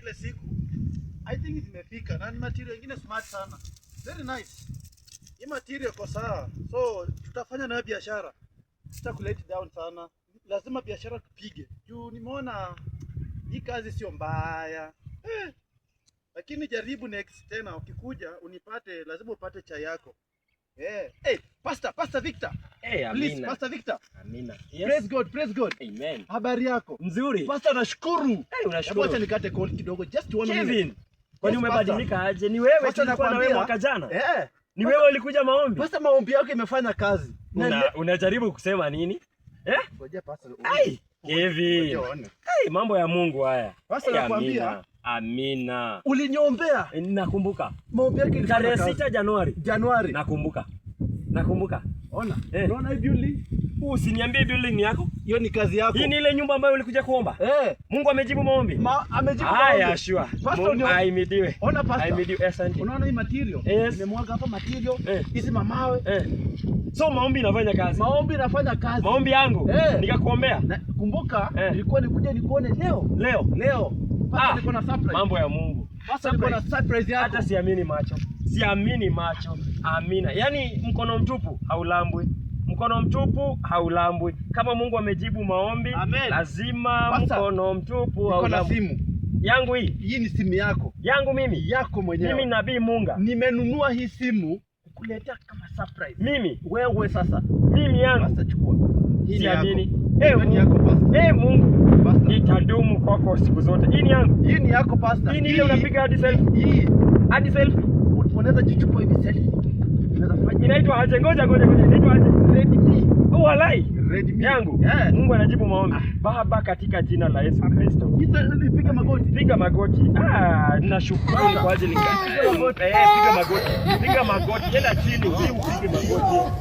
Ile siku I think zimefika na ni material nyingine smart sana. Very nice. Hii material kwa sawa. So tutafanya nayo biashara. Sitakulete down sana. Lazima biashara tupige. Juu nimeona hii kazi sio mbaya. Lakini jaribu next tena ukikuja unipate, lazima upate chai yako. Hey, Pastor Victor. Hey, please, Pastor Victor. Amina. Yes. Praise God. Amen. Habari yako? Nzuri. Pastor, nashukuru. Hey, unashukuru. Acha nikate call kidogo just one minute. Kevin. Kwani umebadilika aje? Ni wewe tulikuwa na wewe mwaka jana? Ni wewe ulikuja maombi? Pastor, maombi yako imefanya kazi. Unajaribu kusema nini? Ngoja Pastor. Ai, Kevin. Hey, mambo ya Mungu haya. Pastor, nakwambia. Amina. Uliniombea. Nakumbuka. Maombi yako ilifanya kazi. Tarehe 6 Januari. Nakumbuka. Ona. Unaona hii building? Usiniambie building yako. Hiyo ni kazi yako. Hii ni ile nyumba ambayo ulikuja kuomba? Mungu amejibu maombi? Amejibu maombi. Haya, sure. Pastor, ahimidiwe. Ona Pastor. Ahimidiwe, asante. Unaona hii material? Nimemwaga hapa material. Hizi mamawe. So maombi inafanya kazi. Maombi inafanya kazi. Maombi yangu nikakuombea. Kumbuka nilikuwa nikuja nikuone leo. Pastor, niko na surprise. Mambo ya Mungu. Pastor, niko na surprise yako. Hata siamini macho. Amina. Yaani mkono mtupu haulambwi. Kama Mungu amejibu maombi, lazima Pastor, mkono mtupu haulambwi. Niko na simu yangu hii. Hii ni simu yako. Yangu mimi. Yako mwenyewe. Mimi nabii Munga. Nimenunua hii simu kukuletea kama surprise. Mimi. Wewe sasa. Mimi yangu. Pastor, chukua. Hii ni yako. Ni yako Pastor. Mungu. Pastor, nitadumu kwako siku zote. Hii ni yangu. Hii ni yako Pastor. Hii ni ile unapiga hadi selfie. Hii. Hadi selfie. Unaweza jichukua hivi selfie. Unaweza fanya. Inaitwa aje? Ngoja. Inaitwa aje? Redmi. Walai. Redmi yangu. Mungu anajibu maombi. Baba, katika jina la Yesu Kristo. Piga magoti. Piga magoti. Ninashukuru kwa ajili yako. Piga magoti. Piga magoti. Tena chini, upige magoti.